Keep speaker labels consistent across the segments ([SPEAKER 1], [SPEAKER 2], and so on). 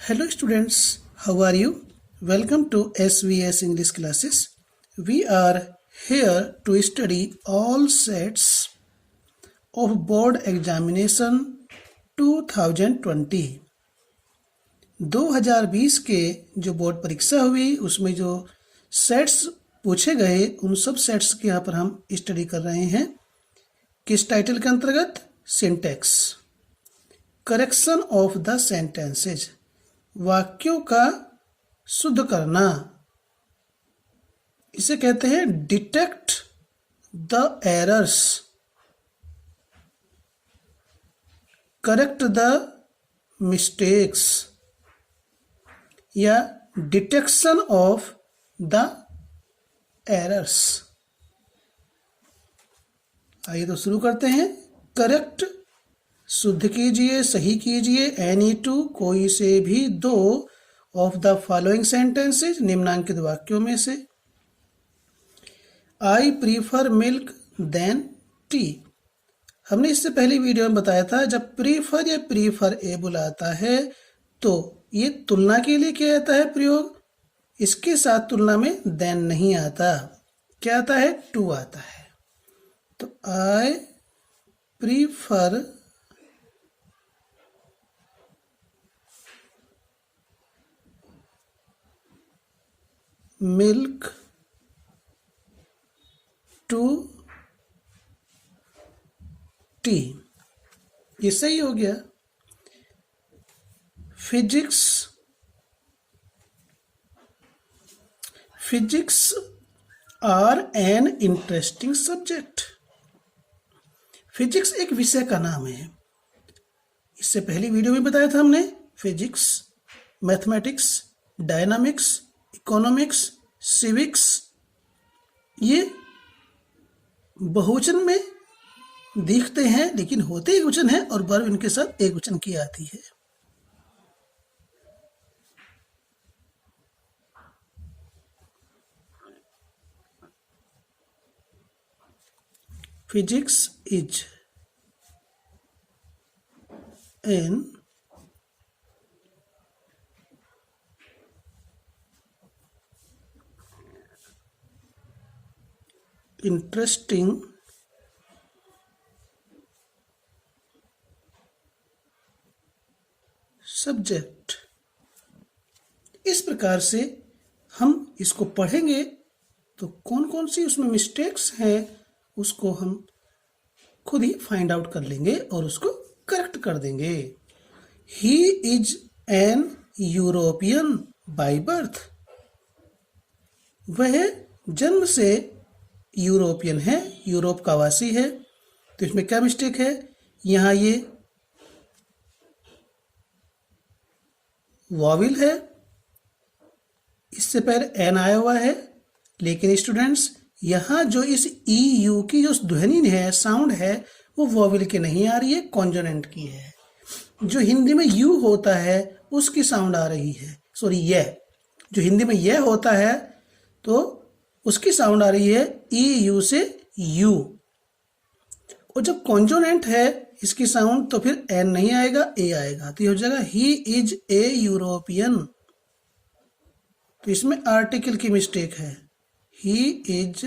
[SPEAKER 1] Hello students, how are you? Welcome to SVS English classes. We are here to study all sets of board examination 2020. 2020 के जो board परीक्षा हुई उसमें जो sets पूछे गए उन सब सेट्स के यहाँ पर हम स्टडी कर रहे हैं। किस टाइटल के अंतर्गत? Syntax, correction of the sentences, वाक्यों का शुद्ध करना। इसे कहते हैं detect the errors, correct the mistakes या डिटेक्शन ऑफ द एरर्स। आइए तो शुरू करते हैं। करेक्ट, शुद्ध कीजिए, सही कीजिए। एनी टू, कोई से भी दो ऑफ द फॉलोइंग सेंटेंसेज, निम्नांकित वाक्यों में से। I prefer milk than tea. हमने इससे पहले वीडियो में बताया था जब प्रीफर या प्रीफर एबल आता है तो ये तुलना के लिए क्या आता है प्रयोग, इसके साथ तुलना में देन नहीं आता। क्या आता है? टू आता है। तो I prefer milk to tea, ये सही हो गया। Physics are an interesting subject. Physics एक विषय का नाम है। इससे पहली वीडियो में बताया था हमने physics, mathematics, dynamics, economics, civics, ये बहुवचन में दिखते हैं लेकिन होते एक वचन है और वर्ब इनके साथ एक वचन की आती है। Physics is an interesting subject. इस प्रकार से हम इसको पढ़ेंगे तो कौन कौन सी उसमें मिस्टेक्स हैं उसको हम खुद ही फाइंड आउट कर लेंगे और उसको करेक्ट कर देंगे। He is an European by birth. वह जन्म से यूरोपियन है, यूरोप का वासी है। तो इसमें क्या मिस्टेक है? यहाँ ये वॉविल है, इससे पहले एन आया हुआ है, लेकिन स्टूडेंट्स यहाँ जो इस ई यू की जो ध्वनि है, साउंड है, वो वॉविल की नहीं आ रही है, कॉन्जोनेंट की है। जो हिंदी में यू होता है उसकी साउंड आ रही है, सॉरी यह, जो हिंदी में यह होता है तो उसकी साउंड आ रही है ई यू से यू। और जब कॉन्जोनेंट है इसकी साउंड तो फिर एन नहीं आएगा, ए आएगा। तो ये हो जाएगा ही इज ए यूरोपियन। तो इसमें आर्टिकल की मिस्टेक है। He is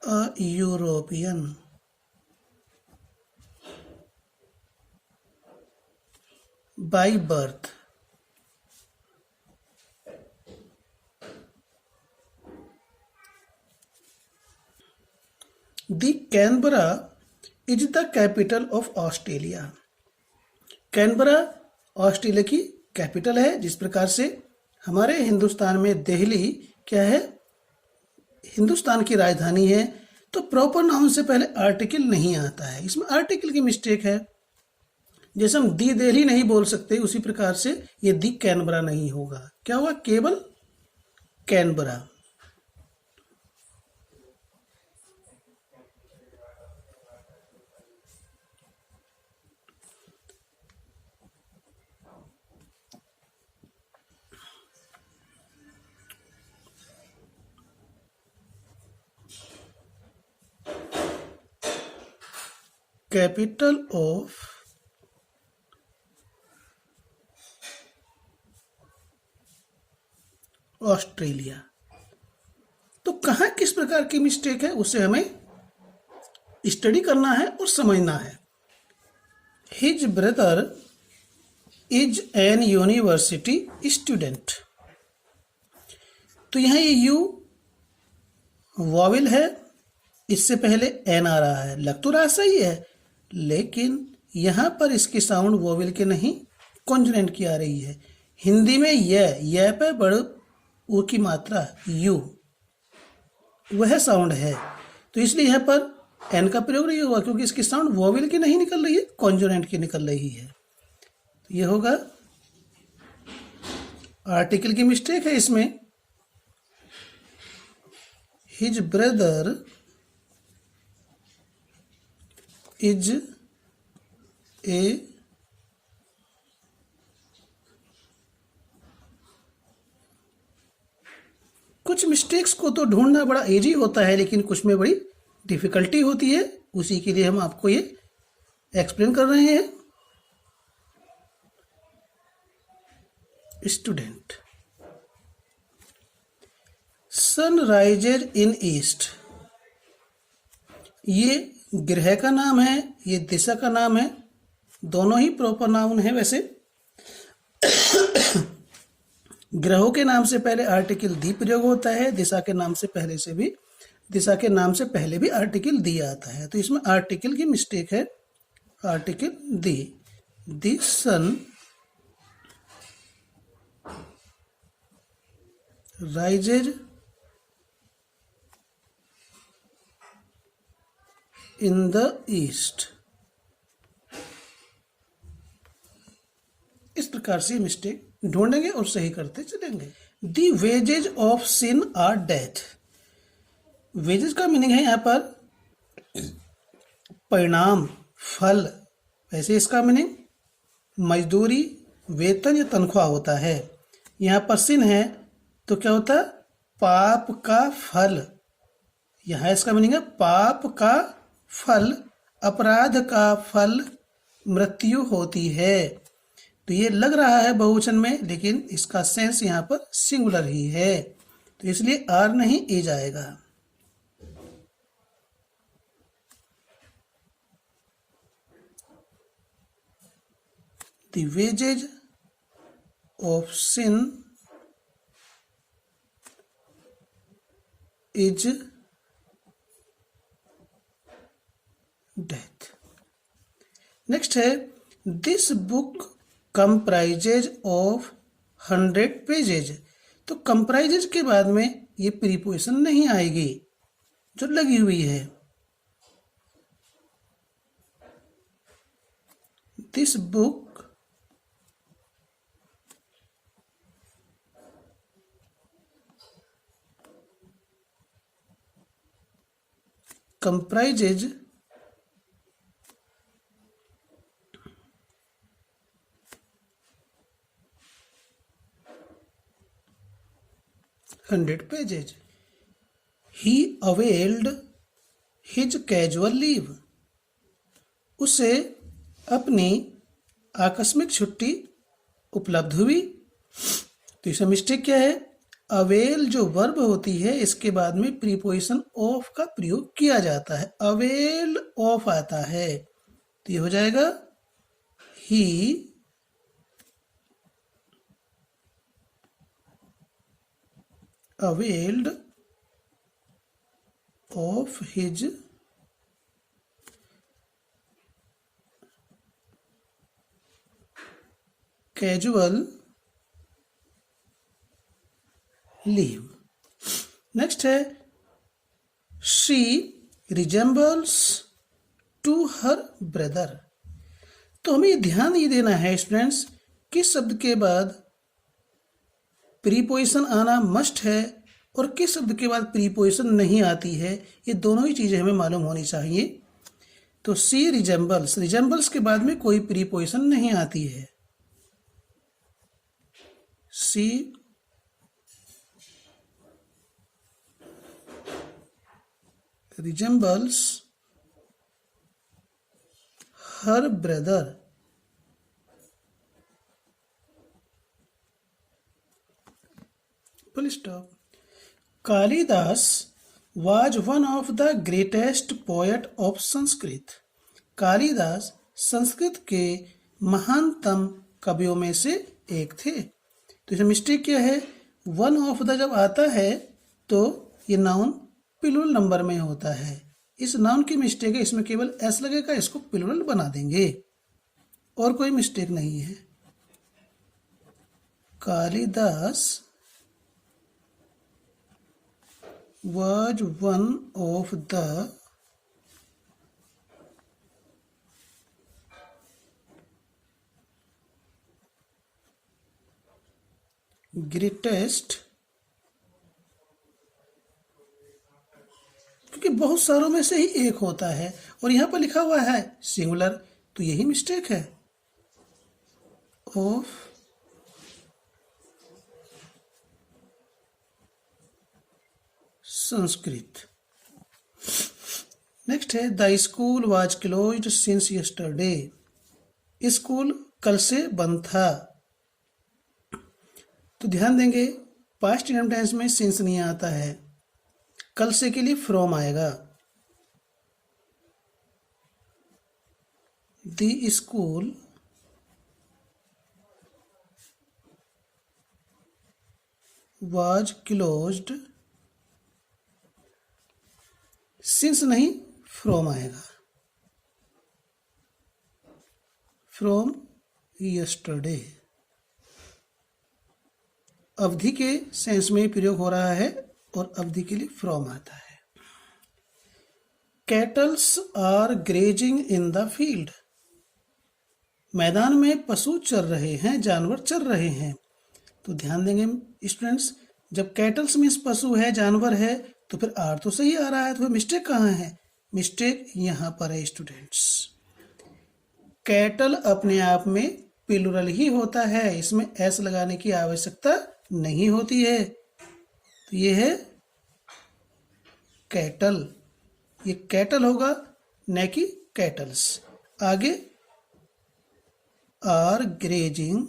[SPEAKER 1] a European by birth. The Canberra is the capital of Australia. Canberra Australia की कैपिटल है। जिस प्रकार से हमारे हिंदुस्तान में दिल्ली क्या है, हिंदुस्तान की राजधानी है, तो प्रॉपर नाउन से पहले आर्टिकल नहीं आता है, इसमें आर्टिकल की मिस्टेक है। जैसे हम दी दिल्ली नहीं बोल सकते उसी प्रकार से ये दी कैनबरा नहीं होगा। क्या होगा? केवल कैनबरा। capital of Australia. तो कहाँ किस प्रकार की मिस्टेक है उसे हमें स्टडी करना है और समझना है। His brother is an university student. तो यहाँ ये यू वॉवेल है, इससे पहले एन आ रहा है, लग तो रहा सही है, लेकिन यहाँ पर इसकी साउंड वॉवेल के नहीं कॉन्सोनेंट की आ रही है। हिंदी में यह पे बड़ ऊ की मात्रा यू, वह साउंड है, तो इसलिए यहाँ पर एन का प्रयोग नहीं होगा क्योंकि इसकी साउंड वॉवेल की नहीं निकल रही है, कॉन्सोनेंट की निकल रही है। तो ये होगा, आर्टिकल की मिस्टेक है इसमें। हिज ब्रदर इज ए कुछ मिस्टेक्स को तो ढूंढना बड़ा इजी होता है, लेकिन कुछ में बड़ी डिफिकल्टी होती है, उसी के लिए हम आपको ये एक्सप्लेन कर रहे हैं। Student, sun rises in east, ये ग्रह का नाम है, ये दिशा का नाम है, दोनों ही प्रॉपर नाउन है। वैसे ग्रहों के नाम से पहले आर्टिकल दी प्रयोग होता है, दिशा के नाम से पहले भी आर्टिकल दी आता है। तो इसमें आर्टिकल की मिस्टेक है, article the sun rises in the east. इस प्रकार से मिस्टेक ढूंढेंगे और सही करते चलेंगे। The wages of sin are death. Wages का मीनिंग है यहाँ पर परिणाम, फल। वैसे इसका मीनिंग मजदूरी, वेतन या तनख्वाह होता है। यहाँ पर सिन है तो क्या होता है, पाप का फल। यहाँ इसका मीनिंग है पाप का फल, अपराध का फल मृत्यु होती है। तो ये लग रहा है बहुवचन में, लेकिन इसका सेंस यहाँ पर सिंगुलर ही है, तो इसलिए आर नहीं ए जाएगा। The wages of sin is death. Next है, this book comprises of 100 pages. तो कंप्राइजेज के बाद में ये प्रीपोजिशन नहीं आएगी जो लगी हुई है। This book comprises 100 pages. He availed his casual leave. उसे अपनी आकस्मिक छुट्टी उपलब्ध हुई। तो इसमें मिस्टेक क्या है, अवेल जो वर्ब होती है इसके बाद में प्रीपोजिशन ऑफ का प्रयोग किया जाता है, अवेल ऑफ आता है, तो ये हो जाएगा ही availed of his casual leave. Next है, she resembles to her brother. तो हमें ध्यान ये देना है स्टूडेंट्स, किस शब्द के बाद प्रीपोजिशन आना मस्ट है और किस शब्द के बाद प्रीपोजिशन नहीं आती है, ये दोनों ही चीज़ें हमें मालूम होनी चाहिए। तो सी रिजेंबल्स, रिजेंबल्स के बाद में कोई प्रीपोजिशन नहीं आती है। She resembles her brother, full stop. stop. Kalidas was one of the greatest poet of Sanskrit. Kalidas Sanskrit के महानतम कवियों में से एक थे। तो इसमें मिस्टेक क्या है, वन ऑफ द जब आता है तो ये नाउन प्लूरल नंबर में होता है। इस नाउन की मिस्टेक है, इसमें केवल एस लगेगा, इसको प्लूरल बना देंगे और कोई मिस्टेक नहीं है। Kalidas was one of the greatest, क्योंकि बहुत सारों में से ही एक होता है और यहां पर लिखा हुआ है सिंगुलर, तो यही मिस्टेक है। ऑफ संस्कृत। नेक्स्ट है the school was closed since yesterday. School कल से बंद था। तो ध्यान देंगे पास्ट इंडिफिनिट टेंस में सिंस नहीं आता है, कल से के लिए फ्रॉम आएगा। The school was closed, since नहीं फ्रॉम आएगा, फ्रॉम यस्टरडे। अवधि के सेंस में प्रयोग हो रहा है और अवधि के लिए फ्रॉम आता है। Cattles are grazing in the field. मैदान में पशु चर रहे हैं, जानवर चर रहे हैं। तो ध्यान देंगे स्टूडेंट्स, जब कैटल्स मीन्स पशु है, जानवर है, तो फिर आर तो सही आ रहा है, तो मिस्टेक कहाँ है? मिस्टेक यहां पर है स्टूडेंट्स। कैटल अपने आप में प्लूरल ही होता है, इसमें एस लगाने की आवश्यकता नहीं होती है। तो ये है कैटल, ये कैटल होगा न कि कैटल्स। आगे are grazing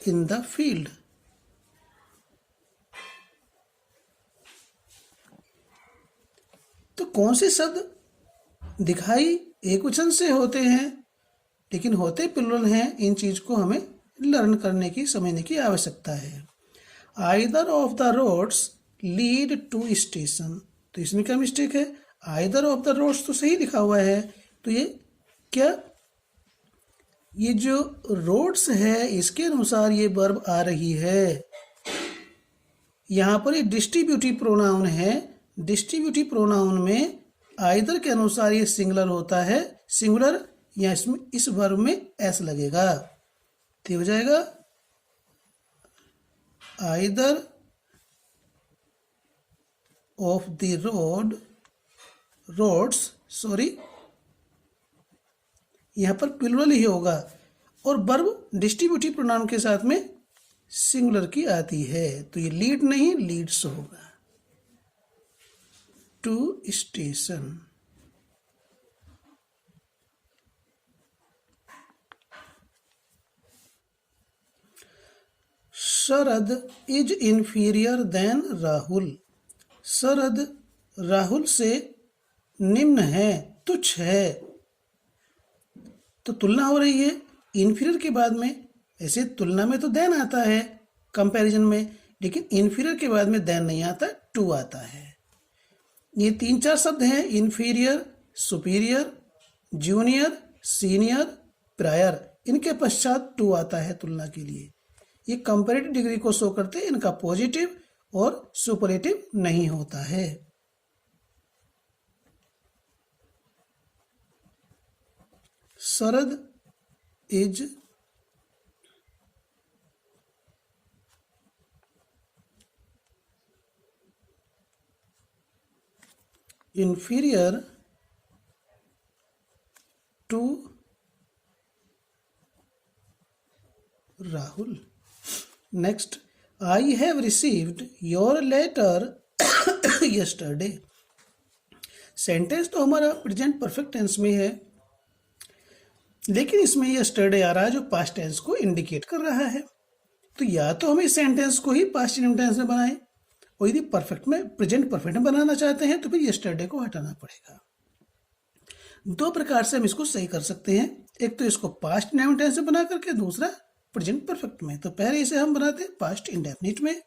[SPEAKER 1] in the field. तो कौन से शब्द दिखाई एक वचन से होते हैं लेकिन होते प्लूरल हैं, इन चीज को हमें लर्न करने की, समझने की आवश्यकता है। Either of the roads lead to station. तो इसमें क्या मिस्टेक है? आइदर ऑफ द रोड्स तो सही लिखा हुआ है, तो ये क्या, ये जो रोड्स है इसके अनुसार ये वर्ब आ रही है। यहां पर ये डिस्ट्रीब्यूटिव प्रोनाउन है, डिस्ट्रीब्यूटिव प्रोनाउन में आइदर के अनुसार ये सिंगुलर होता है, सिंगुलर या इसमें इस वर्ब में एस लगेगा, तो हो जाएगा either of the roads, sorry यहां पर प्लूरल ही होगा और वर्ब डिस्ट्रीब्यूटिव प्रोनाउन के साथ में सिंगुलर की आती है, तो ये लीड नहीं लीड्स होगा। To station. Sharad is inferior than Rahul. Sharad Rahul से निम्न है, तुच्छ है। तो तुलना हो रही है इंफीरियर के बाद में। ऐसे तुलना में तो देन आता है कंपैरिजन में, लेकिन इंफीरियर के बाद में देन नहीं आता, टू आता है। ये 3-4 शब्द हैं, inferior, superior, junior, senior, prior. इनके पश्चात टू आता है तुलना के लिए। ये कंपैरेटिव डिग्री को शो करते हैं, इनका पॉजिटिव और सुपरलेटिव नहीं होता है। शरद is inferior to Rahul. Next, I have received your letter yesterday. Sentence तो हमारा प्रेजेंट परफेक्ट टेंस में है, लेकिन इसमें यस्टरडे आ रहा है जो पास्ट टेंस को इंडिकेट कर रहा है। तो या तो हम इस सेंटेंस को ही पास्ट टेंस में बनाएं, और यदि परफेक्ट में प्रेजेंट परफेक्ट में बनाना चाहते हैं तो फिर यस्टरडे को हटाना पड़ेगा। दो प्रकार से हम इसको सही कर सकते हैं, एक तो इसको पास्ट टेंस में बना करके, दूसरा प्रेजेंट परफेक्ट में। तो पहले इसे हम बनाते हैं पास्ट इंडेफिनिट में।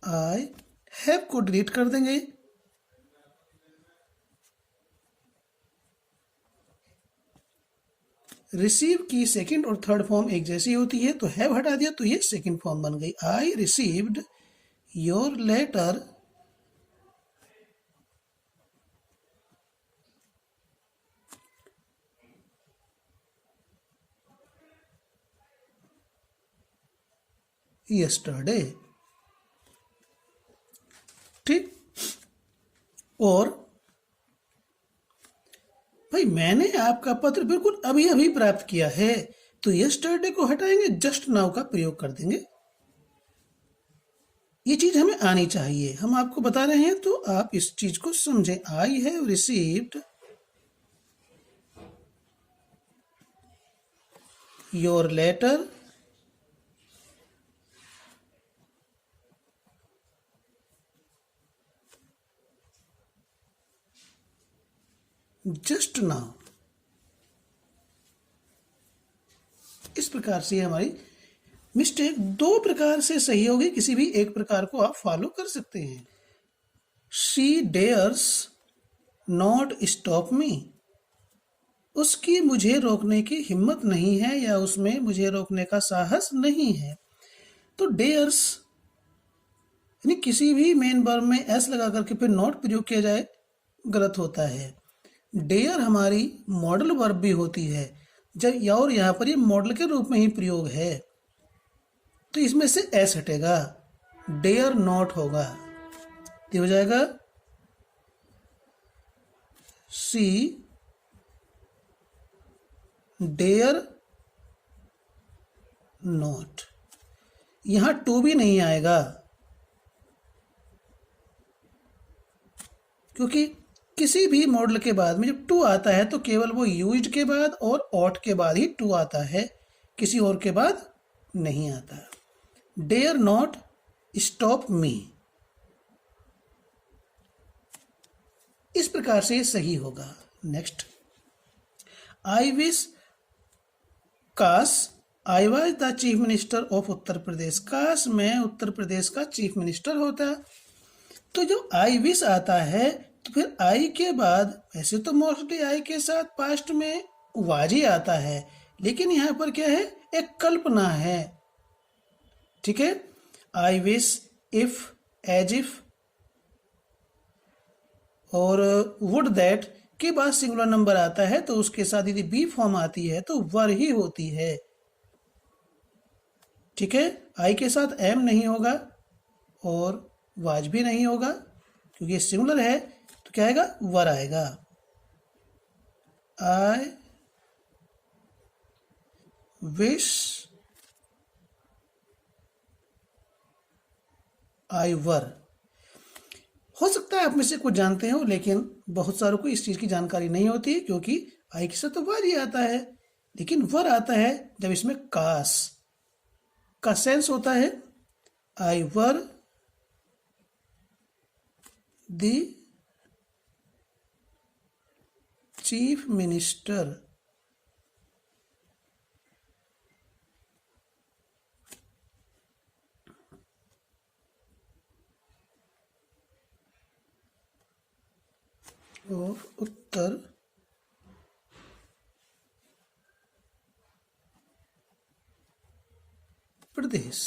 [SPEAKER 1] आई हैव को डिलीट कर देंगे, रिसीव की सेकंड और थर्ड फॉर्म एक जैसी होती है, तो हैव हटा दिया तो ये सेकंड फॉर्म बन गई। I received your letter yesterday. ठीक, और भाई मैंने आपका पत्र बिल्कुल अभी अभी प्राप्त किया है, तो यस्टरडे को हटाएंगे, जस्ट नाउ का प्रयोग कर देंगे। ये चीज हमें आनी चाहिए, हम आपको बता रहे हैं तो आप इस चीज को समझें। I have received your letter just now. इस प्रकार से हमारी मिस्टेक दो प्रकार से सही होगी, किसी भी एक प्रकार को आप फॉलो कर सकते हैं। She dares not stop me, उसकी मुझे रोकने की हिम्मत नहीं है, या उसमें मुझे रोकने का साहस नहीं है। तो डेयर्स यानी किसी भी मेन वर्ब में एस लगा करके फिर नॉट प्रयोग किया जाए, गलत होता है। डेयर हमारी मॉडल वर्ब भी होती है, जब और यहाँ पर ये मॉडल के रूप में ही प्रयोग है, तो इसमें से एस हटेगा, डेयर नॉट होगा, ये हो जाएगा सी डेयर नॉट। यहां टू भी नहीं आएगा, क्योंकि किसी भी मॉडल के बाद में जब टू आता है तो केवल वो यूज्ड के बाद और ऑट के बाद ही टू आता है, किसी और के बाद नहीं आता। डेयर नॉट स्टॉप मी, इस प्रकार से सही होगा। नेक्स्ट, आई विश काश I was the chief minister of Uttar Pradesh, काश मैं उत्तर प्रदेश का चीफ मिनिस्टर होता। तो जब आई विश आता है तो फिर आई के बाद, वैसे तो मोस्टली आई के साथ पास्ट में वाज ही आता है, लेकिन यहां पर क्या है, एक कल्पना है। ठीक है, I wish, if, as if और वुड दैट के बाद सिंगुलर नंबर आता है तो उसके साथ यदि बी फॉर्म आती है तो वर ही होती है। ठीक है, आई के साथ एम नहीं होगा और वाज भी नहीं होगा, क्योंकि ये सिंगुलर है, तो क्या आएगा, वर आएगा। आई विश आई वर। हो सकता है आप में से कुछ जानते हो, लेकिन बहुत सारों को इस चीज की जानकारी नहीं होती है, क्योंकि आई के साथ तो वर ही आता है, लेकिन वर आता है जब इसमें काश का सेंस होता है। I were the chief minister of Uttar Pradesh.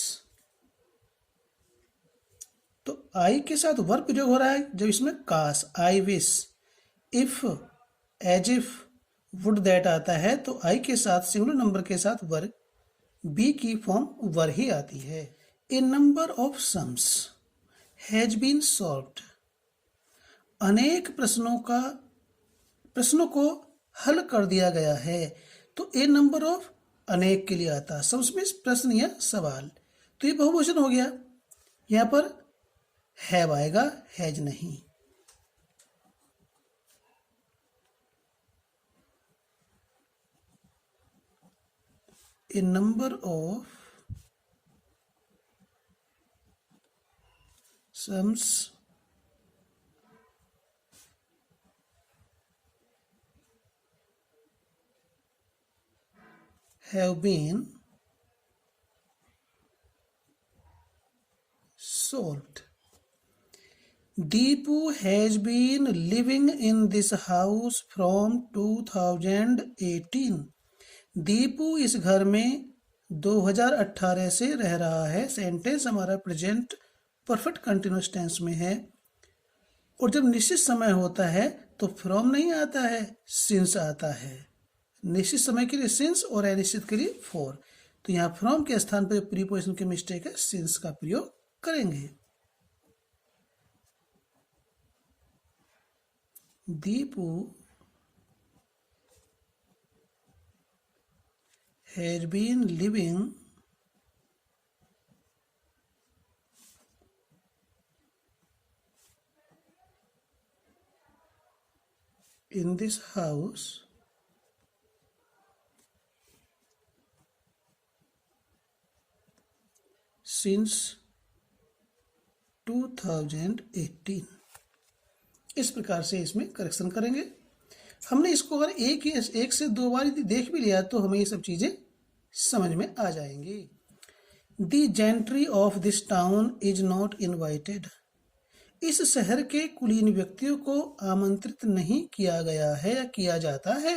[SPEAKER 1] तो आई के साथ वर्ब प्रयोग हो रहा है जब इसमें काश, I wish, if, as if, would that आता है, तो आई के साथ सिंगुलर नंबर के साथ वर्ब, बी की फॉर्म वर ही आती है। A number of sums has been solved, अनेक प्रश्नों को हल कर दिया गया है। तो ए नंबर ऑफ अनेक के लिए आता है, सम्स में प्रश्न या सवाल, तो ये बहुवचन हो गया। यहां पर हैव आएगा, हैज नहीं। a number of sums have been solved. Deepu has been living in this house from 2018. Deepu इस घर में 2018 से रह रहा है। सेंटेंस हमारा प्रेजेंट परफेक्ट कंटिन्यूअस टेंस में है और जब निश्चित समय होता है तो फ्रॉम नहीं आता है, सिंस आता है। निश्चित समय के लिए सिंस और अनिश्चित के लिए फॉर। तो यहाँ फ्रॉम के स्थान पर प्रीपोजिशन की मिस्टेक है, सिंस का प्रयोग करेंगे। Deepu has been living in this house since 2018। इस प्रकार से इसमें करेक्शन करेंगे। हमने इसको अगर एक से दो बार यदि देख भी लिया तो हमें ये सब चीजें समझ में आ जाएंगी। The gentry of this town is not invited. इस शहर के कुलीन व्यक्तियों को आमंत्रित नहीं किया गया है या किया जाता है।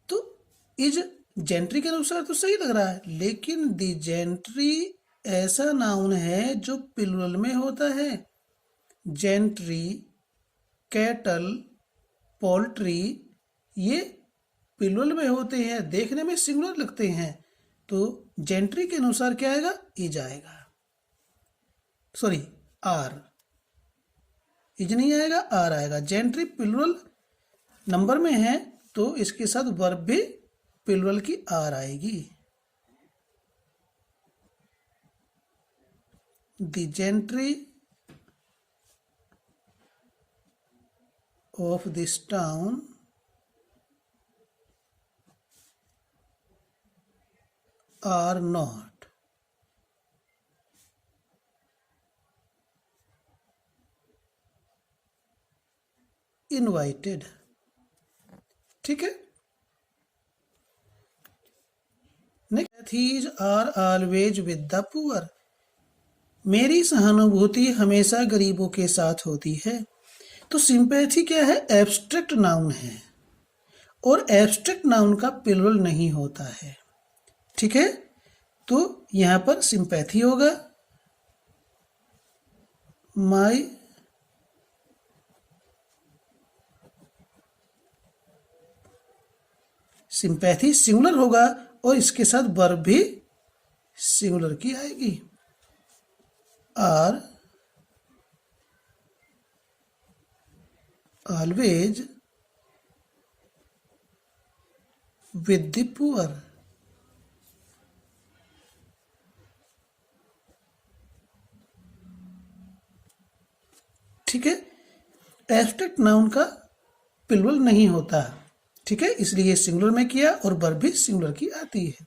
[SPEAKER 1] तो इज जेंट्री के अनुसार तो सही लग रहा है, लेकिन द जेंट्री ऐसा नाउन है जो प्लूरल में होता है। जेंट्री, कैटल, पोल्ट्री ये प्लूरल में होते हैं, देखने में सिंगुलर लगते हैं। तो जेंट्री के अनुसार क्या आएगा? इज आएगा, सॉरी आर। इज नहीं आएगा, आर आएगा। जेंट्री प्लूरल नंबर में है तो इसके साथ वर्ब भी प्लूरल की आर आएगी। The gentry of this town are not invited। ठीक है। Next, these are always with the poor। मेरी सहानुभूति हमेशा गरीबों के साथ होती है। तो सिंपैथी क्या है? एब्स्ट्रैक्ट नाउन है और एब्स्ट्रैक्ट नाउन का प्लूरल नहीं होता है। ठीक है, तो यहां पर सिंपैथी होगा। माई सिंपैथी सिंगुलर होगा और इसके साथ वर्ब भी सिंगुलर की आएगी। Are always with the poor। ठीक है, एब्स्ट्रैक्ट नाउन का प्लूरल नहीं होता। ठीक है, इसलिए सिंगुलर में किया और वर्ब भी सिंगुलर की आती है।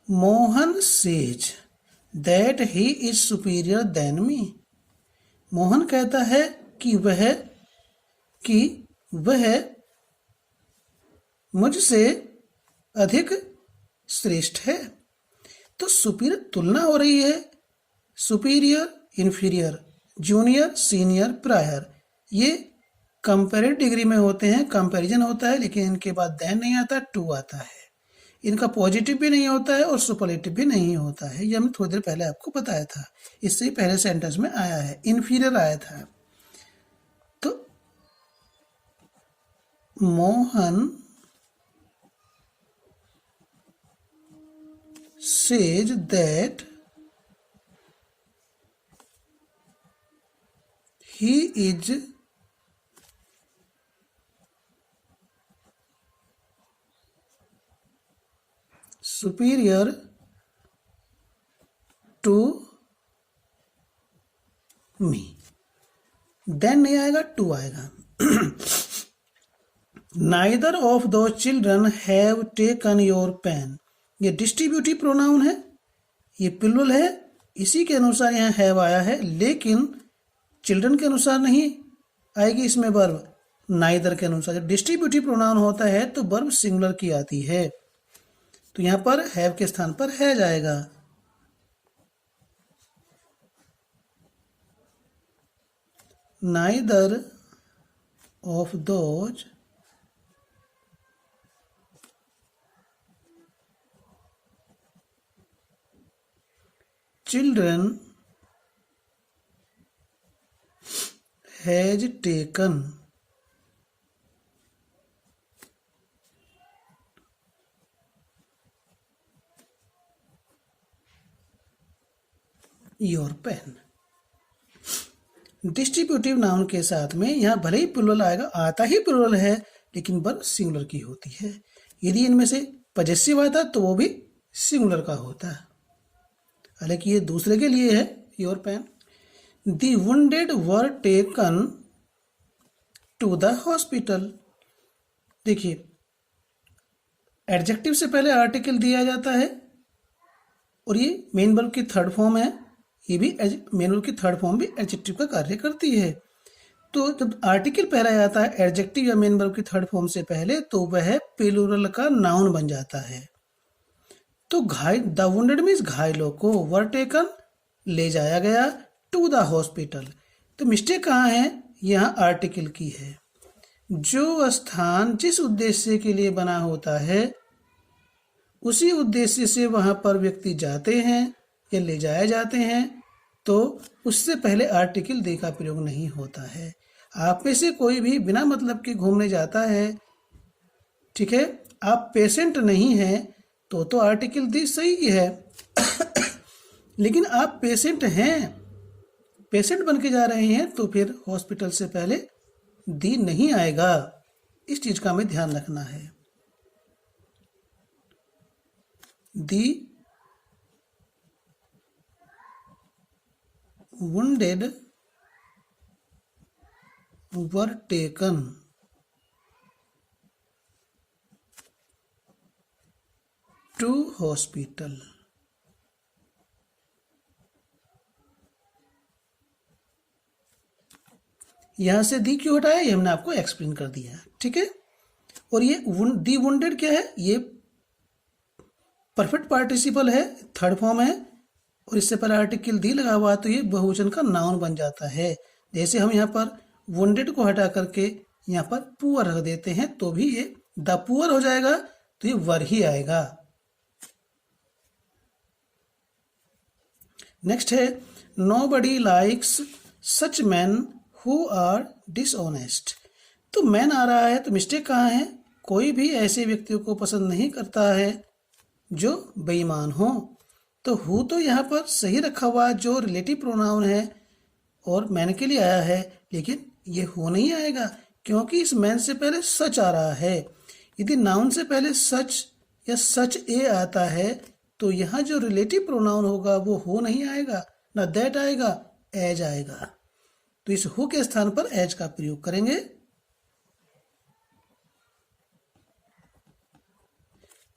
[SPEAKER 1] Mohan says that he is superior than me. Mohan कहता है कि वह मुझसे अधिक श्रेष्ठ है। तो सुपीरियर तुलना हो रही है, superior, inferior, junior, senior, prior, ये कंपेरेटिव डिग्री में होते हैं, कंपैरिजन होता है, लेकिन इनके बाद देन नहीं आता, टू आता है। इनका पॉजिटिव भी नहीं होता है और सुपरलेटिव भी नहीं होता है। ये हमने थोड़ी देर पहले आपको बताया था, इससे ही पहले सेंटेंस में आया है, इन्फीरियर आया था। तो Mohan says that he is superior to me। Then नहीं आएगा, टू आएगा। Neither of those children have taken your pen। ये डिस्ट्रीब्यूटिव प्रोनाउन है, ये प्लूरल है, इसी के अनुसार यहाँ हैव आया है, लेकिन चिल्ड्रन के अनुसार नहीं आएगी इसमें वर्ब, नाइदर के अनुसार। जब डिस्ट्रीब्यूटिव प्रोनाउन होता है तो वर्ब सिंगुलर की आती है, तो यहाँ पर हैव के स्थान पर है जाएगा। Neither of those children has taken your pen। Distributive noun के साथ में यहाँ भले ही प्लूरल आएगा, आता ही प्लूरल है, लेकिन वर्ब सिंगुलर की होती है। यदि इनमें से पजेसिव आता तो वो भी सिंगुलर का होता है, हालांकि ये दूसरे के लिए है, your pen. The wounded were taken to the hospital. देखिए, एडजेक्टिव से पहले आर्टिकल दिया जाता है, और ये मेन वर्ब की थर्ड फॉर्म है, ये भी मेन वर्ब की थर्ड फॉर्म भी एडजेक्टिव का कार्य करती है। तो जब आर्टिकल पहला आता है एडजेक्टिव या मेन वर्ब की थर्ड फॉर्म से पहले, तो वह प्लूरल का नाउन बन जाता है। तो द वुंडेड मीन्स घायलों को, वर टेकन ले जाया गया, टू द हॉस्पिटल। तो मिस्टेक कहाँ है? यहाँ आर्टिकल की है। जो स्थान जिस उद्देश्य के लिए बना होता है, उसी उद्देश्य से वहां पर व्यक्ति जाते हैं या ले जाए जाते हैं, तो उससे पहले आर्टिकल दे का प्रयोग नहीं होता है। आप में से कोई भी बिना मतलब के घूमने जाता है, ठीक है, आप पेशेंट नहीं हैं, तो आर्टिकल दी सही है लेकिन आप पेशेंट हैं, पेशेंट बन के जा रहे हैं, तो फिर हॉस्पिटल से पहले दी नहीं आएगा। इस चीज का हमें ध्यान रखना है। दी wounded were taken to hospital। यहां से दी क्यों हटाया, ये हमने आपको एक्सप्लेन कर दिया, ठीक है। और ये दी वुंडेड क्या है, ये परफेक्ट पार्टिसिपल है, थर्ड फॉर्म है, और इससे पहले आर्टिकल दी लगा हुआ, तो ये बहुवचन का नाउन बन जाता है। जैसे हम यहाँ पर वुंडेड को हटा करके यहाँ पर पुअर रख देते हैं, तो भी ये द पुअर हो जाएगा, तो ये वर ही आएगा। नेक्स्ट है nobody likes such man who are dishonest. तो मैन आ रहा है, तो मिस्टेक कहाँ है? कोई भी ऐसे व्यक्तियों को पसंद नहीं करता है जो बेईमान हो। तो हु तो यहाँ पर सही रखा हुआ, जो रिलेटिव प्रोनाउन है और मैन के लिए आया है, लेकिन ये हु नहीं आएगा, क्योंकि इस मैन से पहले सच आ रहा है। यदि नाउन से पहले सच या सच ए आता है, तो यहाँ जो रिलेटिव प्रोनाउन होगा वो हु नहीं आएगा, ना दैट आएगा, एज आएगा। तो इस हु के स्थान पर एज का प्रयोग करेंगे।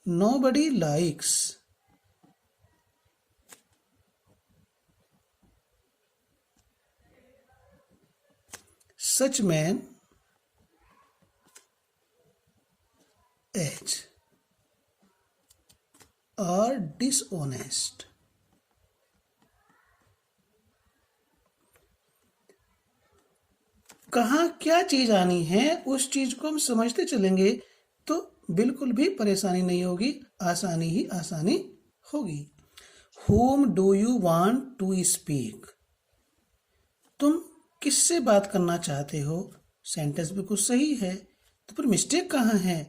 [SPEAKER 1] Nobody likes such man as are dishonest। कहाँ क्या चीज आनी है, उस चीज को हम समझते चलेंगे तो बिल्कुल भी परेशानी नहीं होगी, आसानी ही आसानी होगी। Whom do you want to speak? तुम किससे बात करना चाहते हो? सेंटेंस बिल्कुल सही है, तो फिर मिस्टेक कहाँ है?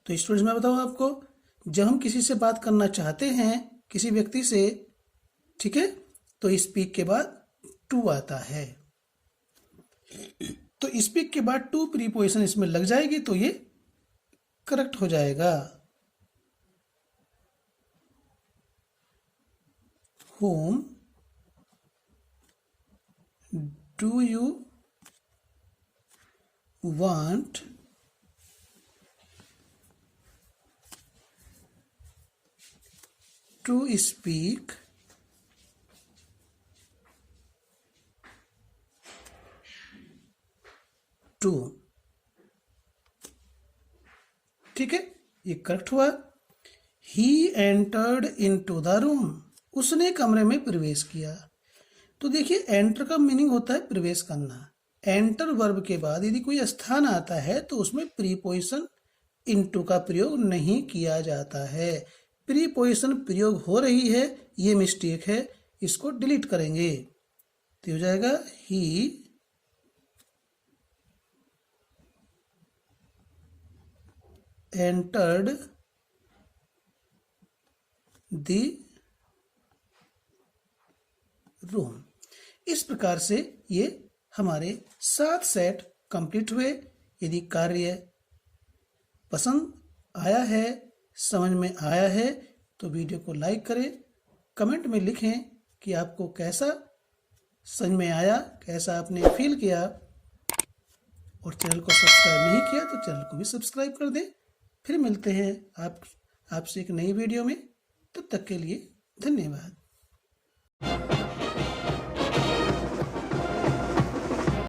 [SPEAKER 1] तो स्टूडेंट्स मैं बताऊँ आपको, जब हम किसी से बात करना चाहते हैं, किसी व्यक्ति से, ठीक है, तो स्पीक के बाद टू आता है। तो स्पीक के बाद टू प्रीपोजिशन इसमें लग जाएगी, तो ये करेक्ट हो जाएगा। Whom do you want to speak to. ठीक है, ये करेक्ट हुआ। He entered into the room, उसने कमरे में प्रवेश किया। तो देखिए एंटर का मीनिंग होता है प्रवेश करना। एंटर वर्ब के बाद यदि कोई स्थान आता है तो उसमें प्रीपोजिशन इनटू का प्रयोग नहीं किया जाता है। प्रीपोजिशन प्रयोग हो रही है, ये मिस्टेक है, इसको डिलीट करेंगे तो हो जाएगा ही एंटर्ड द रूम। इस प्रकार से ये हमारे 7 सेट कंप्लीट हुए। यदि कार्य पसंद आया है, समझ में आया है तो वीडियो को लाइक करें, कमेंट में लिखें कि आपको कैसा समझ में आया, कैसा आपने फील किया, और चैनल को सब्सक्राइब नहीं किया तो चैनल को भी सब्सक्राइब कर दें। फिर मिलते हैं आपसे एक नई वीडियो में, तब तक के लिए धन्यवाद।